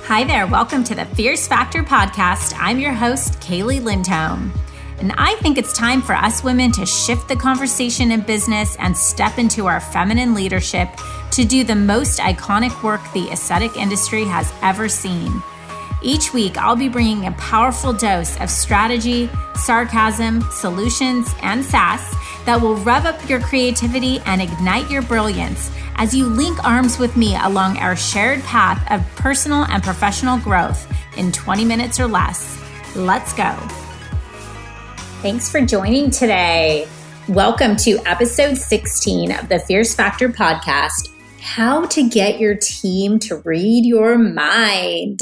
Hi there, welcome to the Fierce Factor podcast. I'm your host, Kaeli Lindholm. And I think it's time for us women to shift the conversation in business and step into our feminine leadership to do the most iconic work the aesthetic industry has ever seen. Each week, I'll be bringing a powerful dose of strategy, sarcasm, solutions, and sass that will rev up your creativity and ignite your brilliance as you link arms with me along our shared path of personal and professional growth in 20 minutes or less. Let's go. Thanks for joining today. Welcome to episode 16 of the Fierce Factor podcast, How to Get Your Team to Read Your Mind.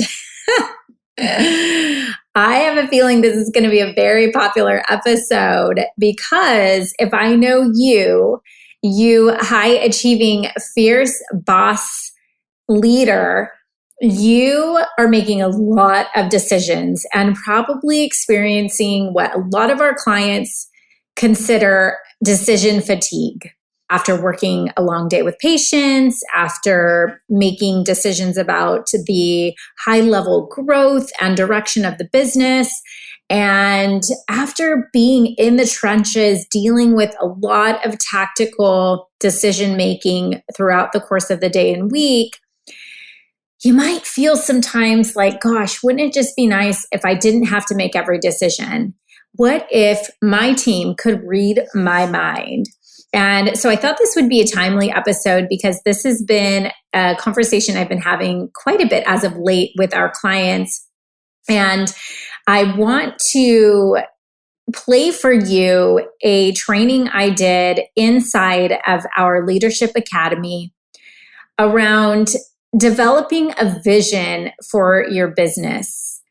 I have a feeling this is going to be a very popular episode because if I know you high achieving, fierce boss leader, you are making a lot of decisions and probably experiencing what a lot of our clients consider decision fatigue. After working a long day with patients, after making decisions about the high level growth and direction of the business, and after being in the trenches, dealing with a lot of tactical decision making throughout the course of the day and week, you might feel sometimes like, gosh, wouldn't it just be nice if I didn't have to make every decision? What if my team could read my mind? And so I thought this would be a timely episode because this has been a conversation I've been having quite a bit as of late with our clients. And I want to play for you a training I did inside of our Leadership Academy around developing a vision for your business.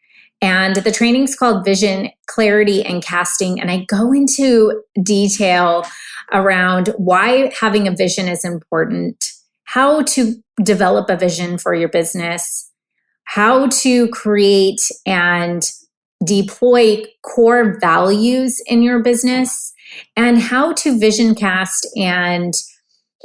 And the training's called Vision, Clarity, and Casting. And I go into detail around why having a vision is important, how to develop a vision for your business, how to create and deploy core values in your business, and how to vision cast and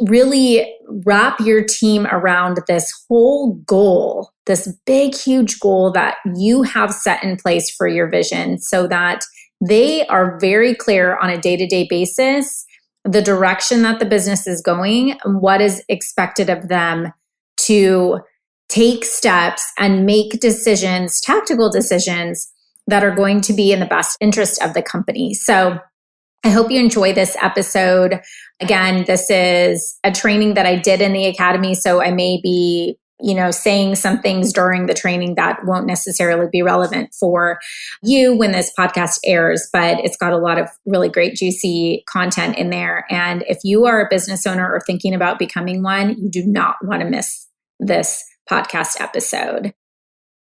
really wrap your team around this whole goal, this big, huge goal that you have set in place for your vision so that they are very clear on a day-to-day basis the direction that the business is going and what is expected of them to take steps and make decisions, tactical decisions that are going to be in the best interest of the company. So I hope you enjoy this episode. Again, this is a training that I did in the academy, so I may be, saying some things during the training that won't necessarily be relevant for you when this podcast airs, but it's got a lot of really great, juicy content in there. And if you are a business owner or thinking about becoming one, you do not want to miss this podcast episode.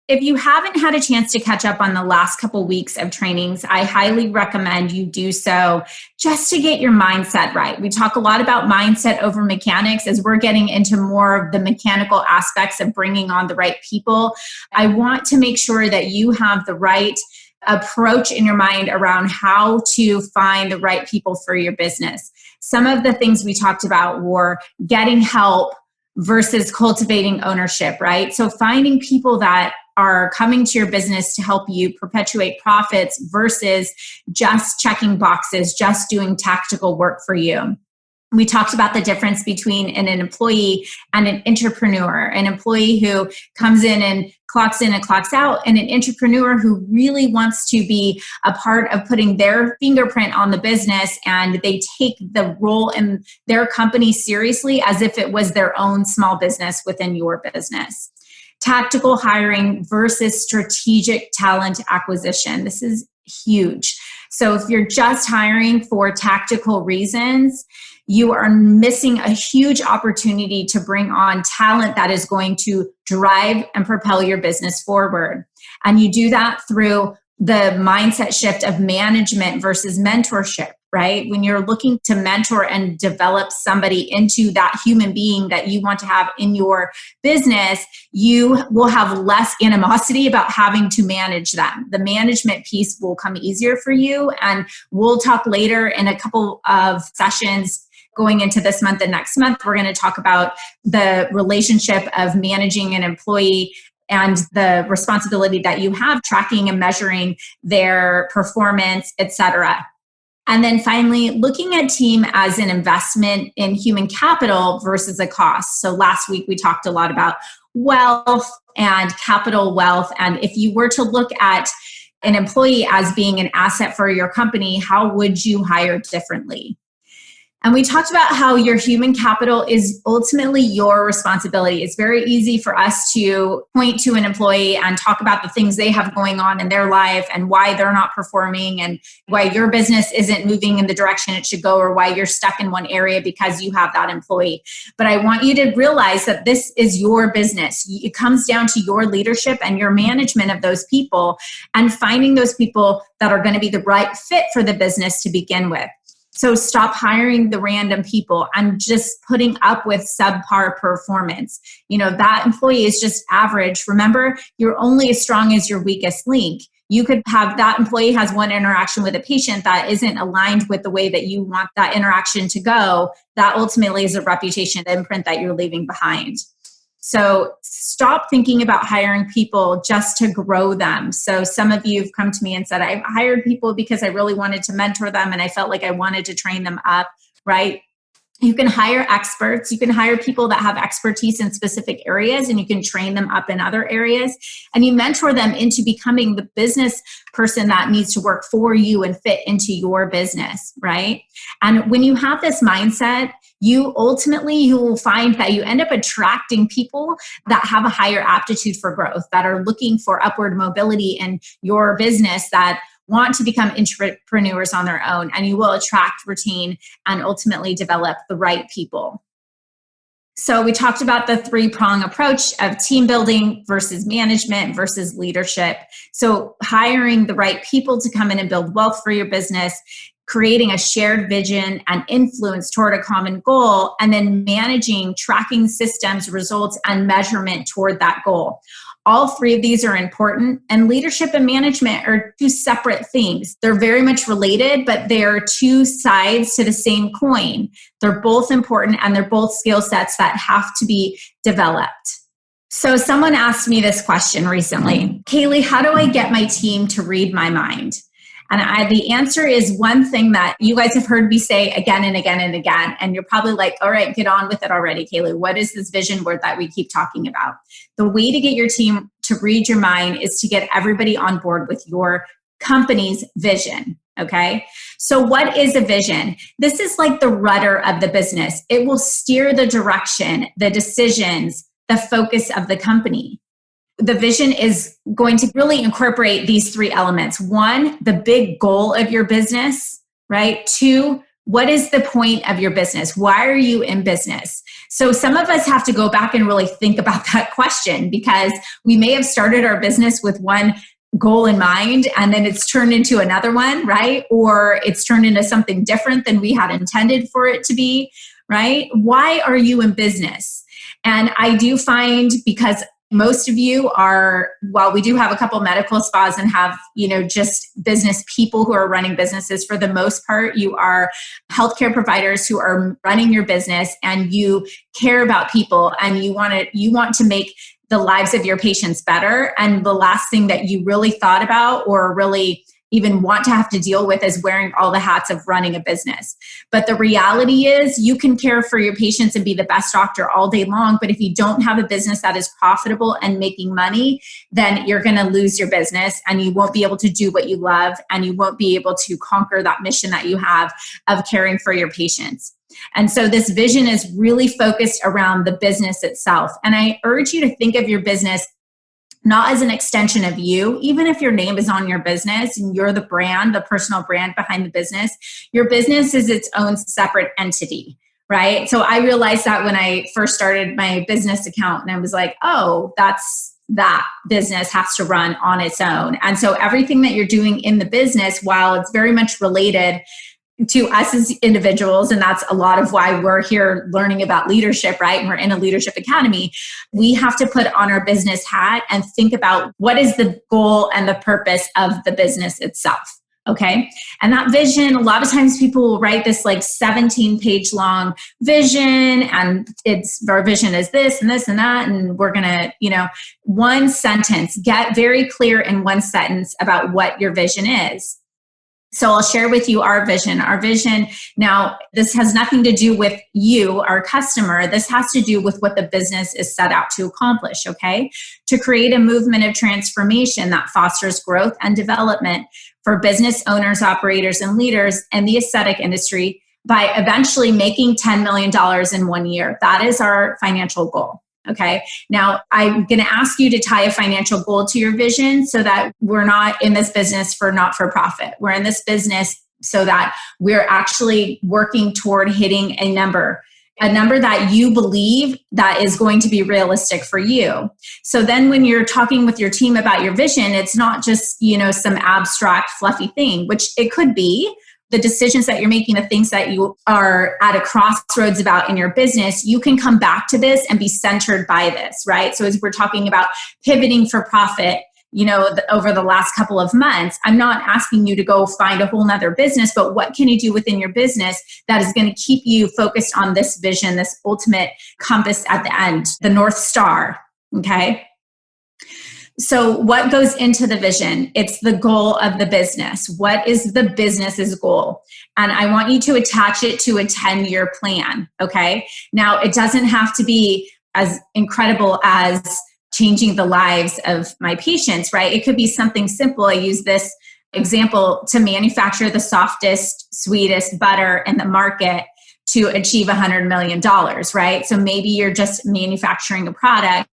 If you haven't had a chance to catch up on the last couple weeks of trainings, I highly recommend you do so just to get your mindset right. We talk a lot about mindset over mechanics as we're getting into more of the mechanical aspects of bringing on the right people. I want to make sure that you have the right approach in your mind around how to find the right people for your business. Some of the things we talked about were getting help versus cultivating ownership, right? So finding people that are coming to your business to help you perpetuate profits versus just checking boxes, just doing tactical work for you. We talked about the difference between an employee and an entrepreneur, an employee who comes in and clocks out, and an entrepreneur who really wants to be a part of putting their fingerprint on the business, and they take the role in their company seriously as if it was their own small business within your business. Tactical hiring versus strategic talent acquisition. This is huge. So if you're just hiring for tactical reasons, you are missing a huge opportunity to bring on talent that is going to drive and propel your business forward. And you do that through the mindset shift of management versus mentorship, right? When you're looking to mentor and develop somebody into that human being that you want to have in your business, you will have less animosity about having to manage them. The management piece will come easier for you. And we'll talk later in a couple of sessions going into this month and next month. We're going to talk about the relationship of managing an employee and the responsibility that you have tracking and measuring their performance, etc. And then finally, looking at team as an investment in human capital versus a cost. So last week we talked a lot about wealth and capital wealth. And if you were to look at an employee as being an asset for your company, how would you hire differently? And we talked about how your human capital is ultimately your responsibility. It's very easy for us to point to an employee and talk about the things they have going on in their life and why they're not performing and why your business isn't moving in the direction it should go, or why you're stuck in one area because you have that employee. But I want you to realize that this is your business. It comes down to your leadership and your management of those people and finding those people that are going to be the right fit for the business to begin with. So stop hiring the random people and just putting up with subpar performance. That employee is just average. Remember, you're only as strong as your weakest link. You could have that employee has one interaction with a patient that isn't aligned with the way that you want that interaction to go. That ultimately is a reputation imprint that you're leaving behind. So stop thinking about hiring people just to grow them. So some of you have come to me and said, I've hired people because I really wanted to mentor them and I felt like I wanted to train them up, right? You can hire experts. You can hire people that have expertise in specific areas and you can train them up in other areas. And you mentor them into becoming the business person that needs to work for you and fit into your business, right? And when you have this mindset, you will find that you end up attracting people that have a higher aptitude for growth, that are looking for upward mobility in your business, that want to become entrepreneurs on their own, and you will attract, retain, and ultimately develop the right people. So we talked about the 3-prong approach of team building versus management versus leadership. So hiring the right people to come in and build wealth for your business, creating a shared vision and influence toward a common goal, and then managing, tracking systems, results, and measurement toward that goal. All 3 of these are important, and leadership and management are 2 separate things. They're very much related, but they are 2 sides to the same coin. They're both important, and they're both skill sets that have to be developed. So someone asked me this question recently, Kaeli, how do I get my team to read my mind? And the answer is one thing that you guys have heard me say again and again and again. And you're probably like, all right, get on with it already, Kaeli. What is this vision word that we keep talking about? The way to get your team to read your mind is to get everybody on board with your company's vision. Okay. So what is a vision? This is like the rudder of the business. It will steer the direction, the decisions, the focus of the company. The vision is going to really incorporate these 3 elements. 1, the big goal of your business, right? 2, what is the point of your business? Why are you in business? So some of us have to go back and really think about that question, because we may have started our business with one goal in mind and then it's turned into another one, right? Or it's turned into something different than we had intended for it to be, right? Why are you in business? And I do find, because most of you are, while we do have a couple medical spas and have, just business people who are running businesses, for the most part, you are healthcare providers who are running your business and you care about people and you want to make the lives of your patients better. And the last thing that you really thought about or really even want to have to deal with is wearing all the hats of running a business. But the reality is you can care for your patients and be the best doctor all day long. But if you don't have a business that is profitable and making money, then you're going to lose your business and you won't be able to do what you love and you won't be able to conquer that mission that you have of caring for your patients. And so this vision is really focused around the business itself. And I urge you to think of your business not as an extension of you. Even if your name is on your business and you're the brand, the personal brand behind the business, your business is its own separate entity, right? So I realized that when I first started my business account, and I was like, oh, that business has to run on its own. And so everything that you're doing in the business, while it's very much related to us as individuals, and that's a lot of why we're here learning about leadership, right? And we're in a leadership academy. We have to put on our business hat and think about what is the goal and the purpose of the business itself, Okay. And that vision, a lot of times people will write this like 17-page long vision, and our vision is this and this and that. And we're going to, one sentence, get very clear in one sentence about what your vision is. So I'll share with you our vision. Our vision, now, this has nothing to do with you, our customer. This has to do with what the business is set out to accomplish, okay? To create a movement of transformation that fosters growth and development for business owners, operators, and leaders in the aesthetic industry by eventually making $10 million in 1 year. That is our financial goal. Okay. Now, I'm going to ask you to tie a financial goal to your vision so that we're not in this business for not-for-profit. We're in this business so that we're actually working toward hitting a number that you believe that is going to be realistic for you. So then when you're talking with your team about your vision, it's not just, some abstract, fluffy thing, which it could be. The decisions that you're making, the things that you are at a crossroads about in your business, you can come back to this and be centered by this, right? So as we're talking about pivoting for profit, over the last couple of months, I'm not asking you to go find a whole nother business, but what can you do within your business that is going to keep you focused on this vision, this ultimate compass at the end, the North Star, okay? So what goes into the vision? It's the goal of the business. What is the business's goal? And I want you to attach it to a 10-year plan, okay? Now, it doesn't have to be as incredible as changing the lives of my patients, right? It could be something simple. I use this example to manufacture the softest, sweetest butter in the market to achieve $100 million, right? So maybe you're just manufacturing a product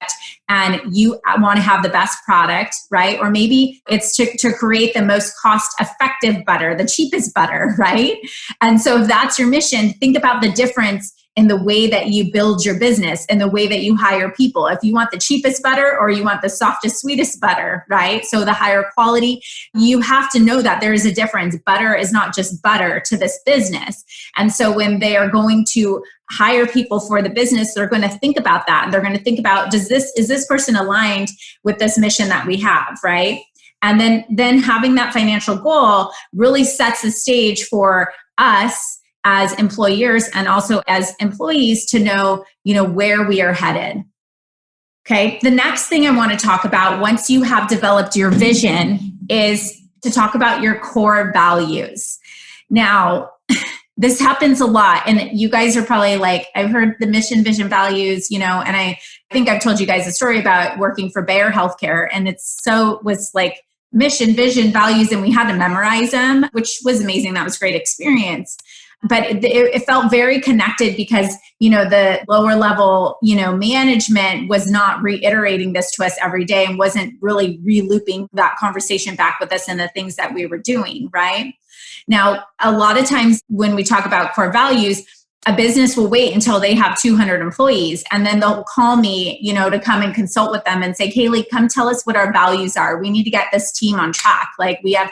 and you want to have the best product, right? Or maybe it's to create the most cost-effective butter, the cheapest butter, right? And so if that's your mission, think about the difference in the way that you build your business and the way that you hire people. If you want the cheapest butter or you want the softest, sweetest butter, right? So the higher quality, you have to know that there is a difference. Butter is not just butter to this business. And so when they are going to hire people for the business, they're going to think about that. And they're going to think about, is this person aligned with this mission that we have, right? And then having that financial goal really sets the stage for us as employers and also as employees to know, where we are headed. Okay. The next thing I want to talk about once you have developed your vision is to talk about your core values. Now, this happens a lot. And you guys are probably like, I've heard the mission, vision, values, and I think I've told you guys a story about working for Bayer Healthcare. And was like mission, vision, values, and we had to memorize them, which was amazing. That was a great experience. But it felt very connected because, the lower level, management was not reiterating this to us every day and wasn't really re-looping that conversation back with us and the things that we were doing, right? Now, a lot of times when we talk about core values, a business will wait until they have 200 employees and then they'll call me, to come and consult with them and say, Kaeli, come tell us what our values are. We need to get this team on track. Like we have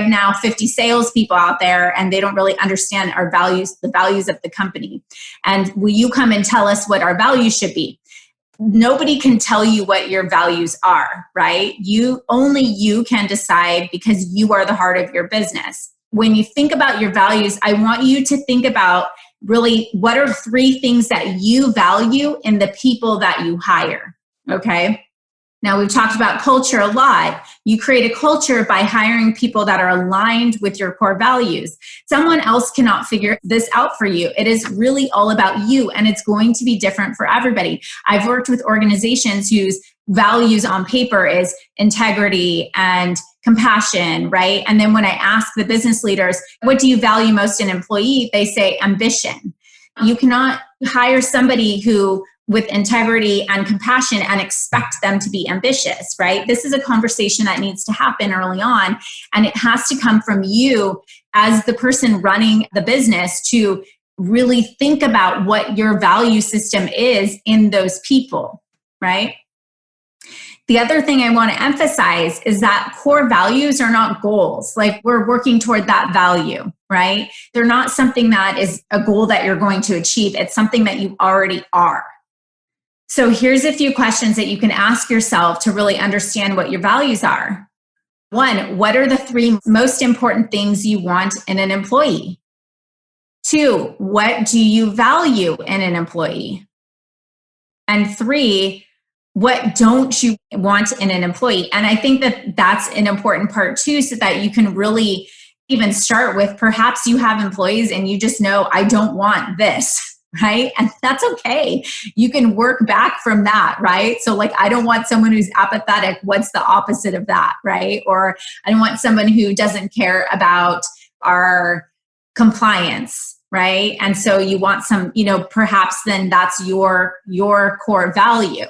now 50 salespeople out there and they don't really understand our values, the values of the company. And will you come and tell us what our values should be? Nobody can tell you what your values are, right? Only you can decide because you are the heart of your business. When you think about your values, I want you to think about really, what are 3 things that you value in the people that you hire? Okay. Now, we've talked about culture a lot. You create a culture by hiring people that are aligned with your core values. Someone else cannot figure this out for you. It is really all about you, and it's going to be different for everybody. I've worked with organizations whose values on paper is integrity and compassion, right? And then when I ask the business leaders, what do you value most in an employee? They say ambition. You cannot hire somebody who with integrity and compassion and expect them to be ambitious, right? This is a conversation that needs to happen early on. And it has to come from you as the person running the business to really think about what your value system is in those people, right? The other thing I want to emphasize is that core values are not goals. Like we're working toward that value, right? They're not something that is a goal that you're going to achieve. It's something that you already are. So here's a few questions that you can ask yourself to really understand what your values are. 1, what are the 3 most important things you want in an employee? 2, what do you value in an employee? And 3, what don't you want in an employee? And I think that that's an important part too, so that you can really even start with, perhaps you have employees and you just know, I don't want this, right? And that's okay. You can work back from that, right? So like, I don't want someone who's apathetic. What's the opposite of that, right? Or I don't want someone who doesn't care about our compliance, right? And so you want some, perhaps then that's your core value.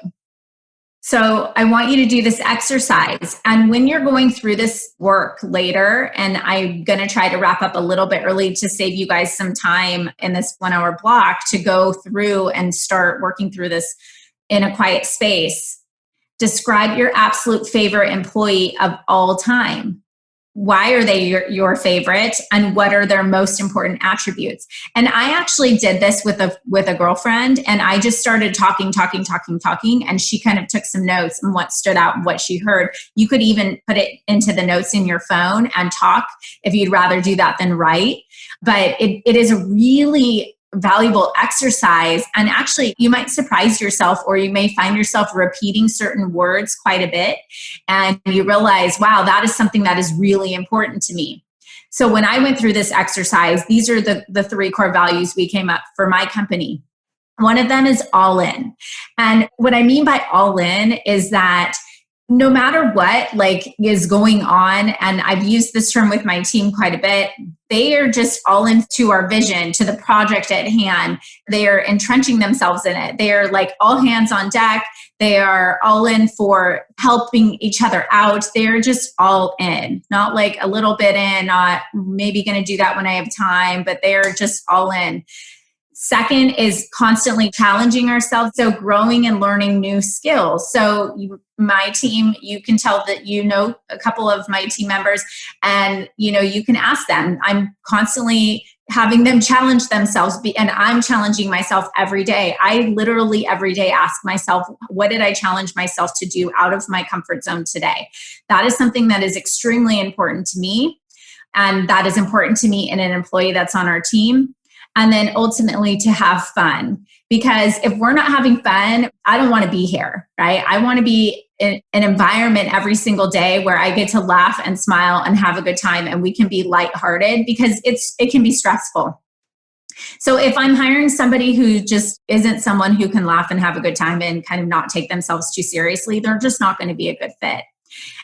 So I want you to do this exercise. And when you're going through this work later, and I'm going to try to wrap up a little bit early to save you guys some time in this 1-hour block to go through and start working through this in a quiet space, describe your absolute favorite employee of all time. Why are they your favorite, and what are their most important attributes? And I actually did this with a girlfriend, and I just started talking, and she kind of took some notes on what stood out and what she heard. You could even put it into the notes in your phone and talk if you'd rather do that than write. But it is a really valuable exercise, and actually you might surprise yourself, or you may find yourself repeating certain words quite a bit, and you realize, wow, that is something that is really important to me. So when I went through this exercise, these are the 3 core values we came up for my company. One of them is all in. And what I mean by all in is that no matter what is going on, and I've used this term with my team quite a bit, they are just all into our vision, to the project at hand. They are entrenching themselves in it. They are like all hands on deck. They are all in for helping each other out. They're just all in, not like a little bit in, not maybe going to do that when I have time, but they're just all in. Second is constantly challenging ourselves. So growing and learning new skills. So my team, you can tell that a couple of my team members, and you can ask them. I'm constantly having them challenge themselves, and I'm challenging myself every day. I literally every day ask myself, what did I challenge myself to do out of my comfort zone today? That is something that is extremely important to me. And that is important to me in an employee that's on our team. And then ultimately to have fun. Because if we're not having fun, I don't want to be here, right? I want to be in an environment every single day where I get to laugh and smile and have a good time, and we can be lighthearted, because it can be stressful. So if I'm hiring somebody who just isn't someone who can laugh and have a good time and kind of not take themselves too seriously, they're just not going to be a good fit.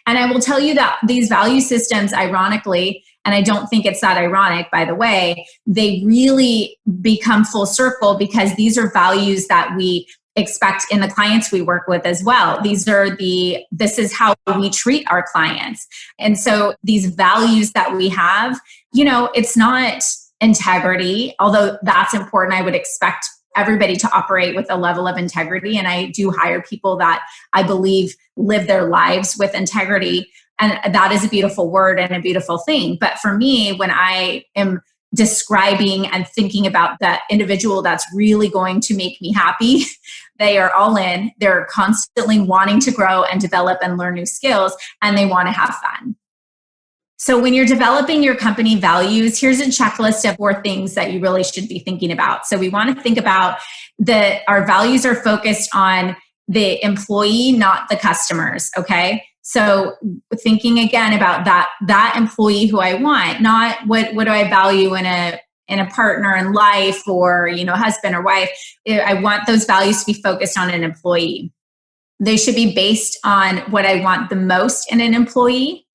And I will tell you that these value systems, ironically, and I don't think it's that ironic, by the way, they really become full circle, because these are values that we expect in the clients we work with as well. This is how we treat our clients. And so these values that we have, it's not integrity, although that's important. I would expect everybody to operate with a level of integrity. And I do hire people that I believe live their lives with integrity. And that is a beautiful word and a beautiful thing. But for me, when I am describing and thinking about that individual that's really going to make me happy, they are all in. They're constantly wanting to grow and develop and learn new skills, and they want to have fun. So when you're developing your company values, here's a checklist of 4 things that you really should be thinking about. So we want to think about that our values are focused on the employee, not the customers, okay? So thinking again about that employee who I want, not what do I value in a partner in life, or husband or wife. I want those values to be focused on an employee. They should be based on what I want the most in an employee,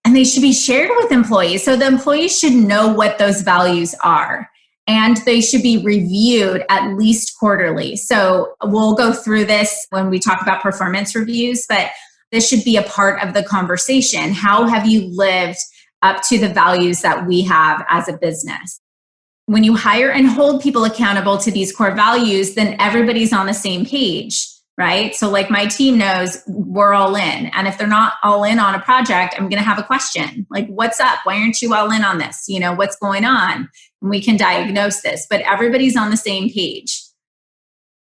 and they should be shared with employees. So the employees should know what those values are, and they should be reviewed at least quarterly. So we'll go through this when we talk about performance reviews, but this should be a part of the conversation. How have you lived up to the values that we have as a business? When you hire and hold people accountable to these core values, then everybody's on the same page, right? So like my team knows we're all in. And if they're not all in on a project, I'm going to have a question. Like, what's up? Why aren't you all in on this? What's going on? And we can diagnose this, but everybody's on the same page.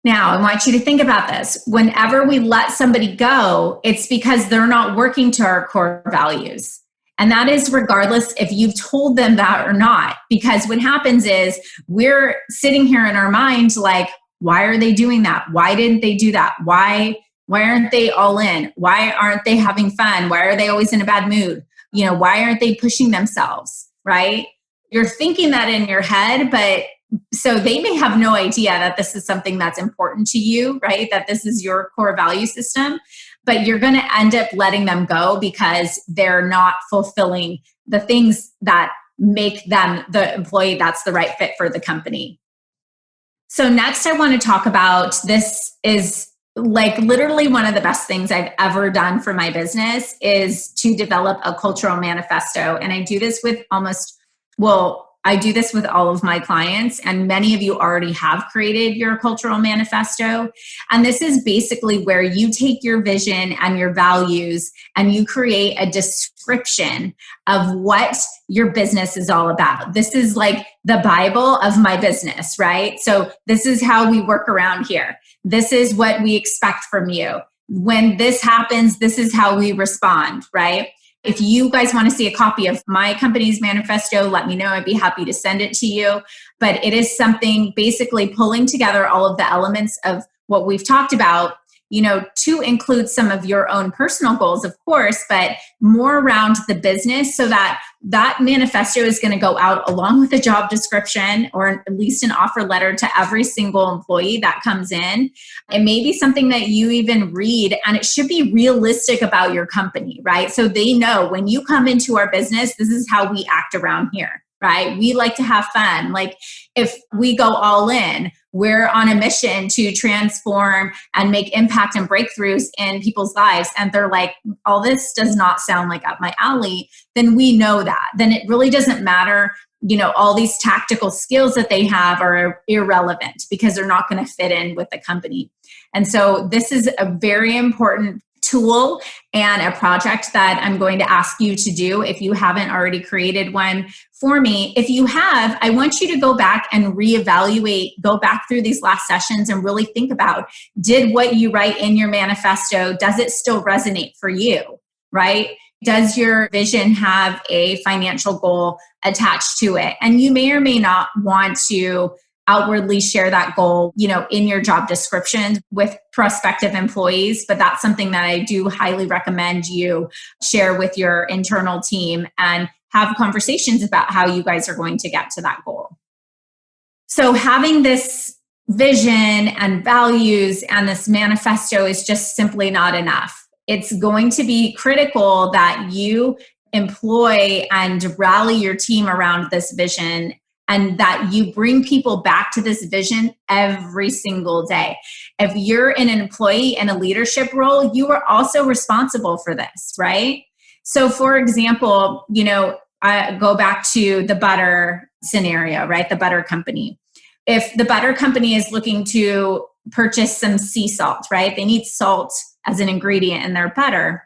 Now, I want you to think about this. Whenever we let somebody go, it's because they're not working to our core values. And that is regardless if you've told them that or not. Because what happens is we're sitting here in our mind like, why are they doing that? Why didn't they do that? Why aren't they all in? Why aren't they having fun? Why are they always in a bad mood? Why aren't they pushing themselves, right? You're thinking that in your head, but so they may have no idea that this is something that's important to you, right? That this is your core value system, but you're going to end up letting them go because they're not fulfilling the things that make them the employee that's the right fit for the company. So next I want to talk about, this is like literally one of the best things I've ever done for my business, is to develop a cultural manifesto. And I do this with I do this with all of my clients, and many of you already have created your cultural manifesto. And this is basically where you take your vision and your values and you create a description of what your business is all about. This is like the Bible of my business, right? So this is how we work around here. This is what we expect from you. When this happens, this is how we respond, right? If you guys want to see a copy of my company's manifesto, let me know. I'd be happy to send it to you. But it is something basically pulling together all of the elements of what we've talked about, to include some of your own personal goals, of course, but more around the business, so that that manifesto is going to go out along with a job description, or at least an offer letter, to every single employee that comes in. It may be something that you even read, and it should be realistic about your company, right? So they know when you come into our business, this is how we act around here, right? We like to have fun. Like if we go all in, we're on a mission to transform and make impact and breakthroughs in people's lives, and they're like, all this does not sound like up my alley, then we know that. Then it really doesn't matter, all these tactical skills that they have are irrelevant because they're not going to fit in with the company. And so this is a very important tool and a project that I'm going to ask you to do if you haven't already created one for me. If you have, I want you to go back and reevaluate, go back through these last sessions and really think about, did what you write in your manifesto, does it still resonate for you, right? Does your vision have a financial goal attached to it? And you may or may not want to outwardly share that goal, in your job description with prospective employees, but that's something that I do highly recommend you share with your internal team and have conversations about how you guys are going to get to that goal. So having this vision and values and this manifesto is just simply not enough. It's going to be critical that you employ and rally your team around this vision, and that you bring people back to this vision every single day. If you're an employee in a leadership role, you are also responsible for this, right? So for example, I go back to the butter scenario, right? The butter company. If the butter company is looking to purchase some sea salt, right? They need salt as an ingredient in their butter.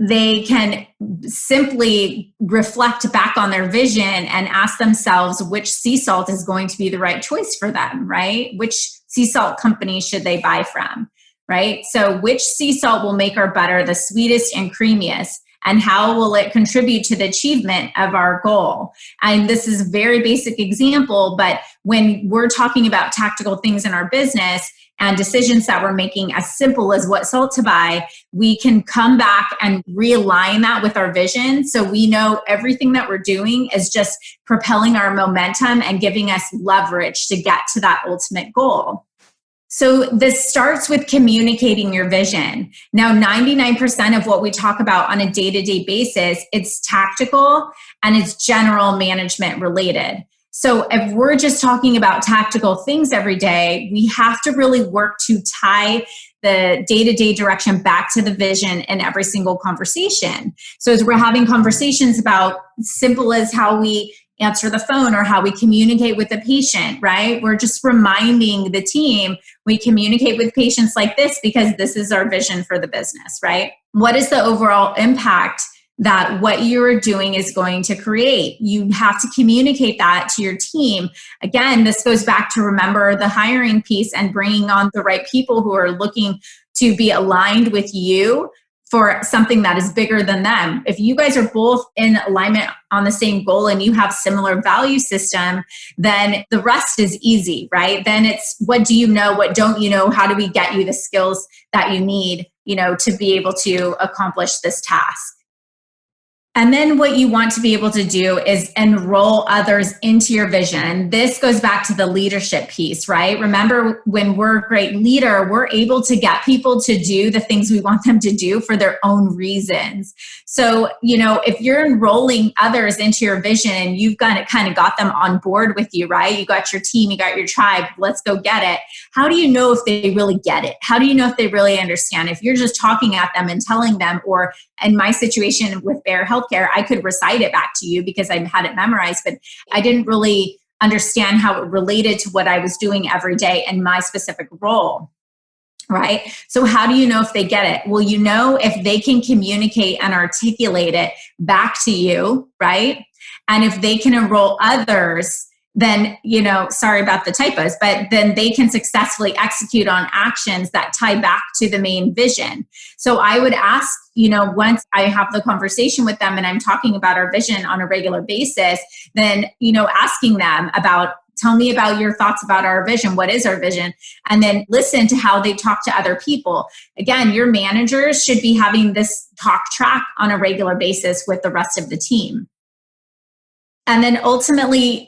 They can simply reflect back on their vision and ask themselves which sea salt is going to be the right choice for them, right? Which sea salt company should they buy from, right? So which sea salt will make our butter the sweetest and creamiest, and how will it contribute to the achievement of our goal? And this is a very basic example, but when we're talking about tactical things in our business and decisions that we're making as simple as what salt to buy, we can come back and realign that with our vision. So we know everything that we're doing is just propelling our momentum and giving us leverage to get to that ultimate goal. So this starts with communicating your vision. Now, 99% of what we talk about on a day-to-day basis, it's tactical and it's general management related. So if we're just talking about tactical things every day, we have to really work to tie the day-to-day direction back to the vision in every single conversation. So as we're having conversations about simple as how we answer the phone or how we communicate with the patient, right? We're just reminding the team we communicate with patients like this because this is our vision for the business, right? What is the overall impact that what you're doing is going to create. You have to communicate that to your team. Again, this goes back to remember the hiring piece and bringing on the right people who are looking to be aligned with you for something that is bigger than them. If you guys are both in alignment on the same goal and you have similar value system, then the rest is easy, right? Then it's what do you know? What don't you know? How do we get you the skills that you need, to be able to accomplish this task? And then what you want to be able to do is enroll others into your vision. This goes back to the leadership piece, right? Remember, when we're a great leader, we're able to get people to do the things we want them to do for their own reasons. So, if you're enrolling others into your vision, you've kind of got them on board with you, right? You got your team, you got your tribe, let's go get it. How do you know if they really get it? How do you know if they really understand? If you're just talking at them and telling them, or in my situation with Bear Healthcare, I could recite it back to you because I had it memorized, but I didn't really understand how it related to what I was doing every day in my specific role, right? So how do you know if they get it? Well, if they can communicate and articulate it back to you, right? And if they can enroll others, then, sorry about the typos, but then they can successfully execute on actions that tie back to the main vision. So I would ask, once I have the conversation with them and I'm talking about our vision on a regular basis, then, asking them about, tell me about your thoughts about our vision. What is our vision? And then listen to how they talk to other people. Again, your managers should be having this talk track on a regular basis with the rest of the team. And then ultimately,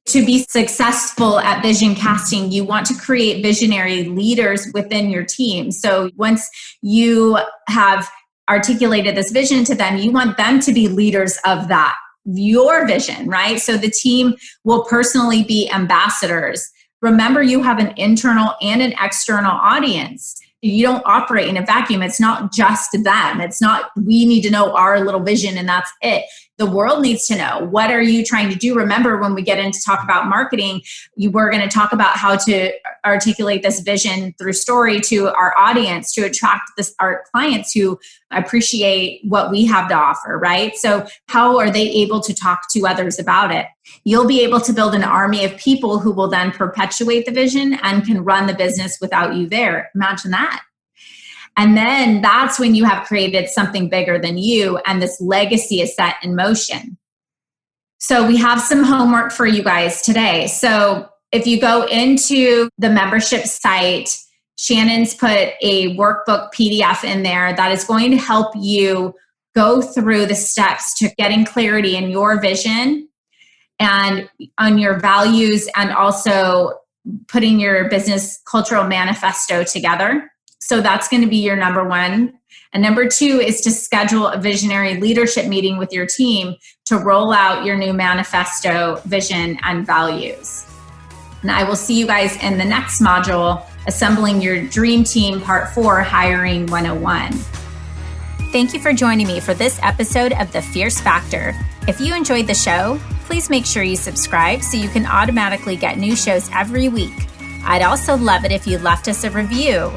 to be successful at vision casting, you want to create visionary leaders within your team. So once you have articulated this vision to them, you want them to be leaders of that, your vision, right? So the team will personally be ambassadors. Remember, you have an internal and an external audience. You don't operate in a vacuum. It's not just them. It's not, we need to know our little vision and that's it. The world needs to know, what are you trying to do? Remember, when we get into talk about marketing, we're going to talk about how to articulate this vision through story to our audience to attract our clients who appreciate what we have to offer, right? So how are they able to talk to others about it? You'll be able to build an army of people who will then perpetuate the vision and can run the business without you there. Imagine that. And then that's when you have created something bigger than you and this legacy is set in motion. So we have some homework for you guys today. So if you go into the membership site, Shannon's put a workbook PDF in there that is going to help you go through the steps to getting clarity in your vision and on your values, and also putting your business cultural manifesto together. So that's going to be your number one. And number two is to schedule a visionary leadership meeting with your team to roll out your new manifesto, vision, and values. And I will see you guys in the next module, Assembling Your Dream Team, Part 4, Hiring 101. Thank you for joining me for this episode of The Fierce Factor. If you enjoyed the show, please make sure you subscribe so you can automatically get new shows every week. I'd also love it if you left us a review.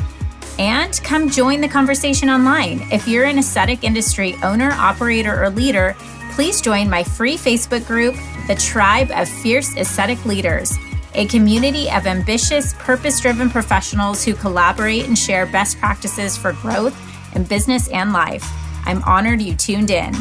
And come join the conversation online. If you're an aesthetic industry owner, operator, or leader, please join my free Facebook group, The Tribe of Fierce Aesthetic Leaders, a community of ambitious, purpose-driven professionals who collaborate and share best practices for growth in business and life. I'm honored you tuned in.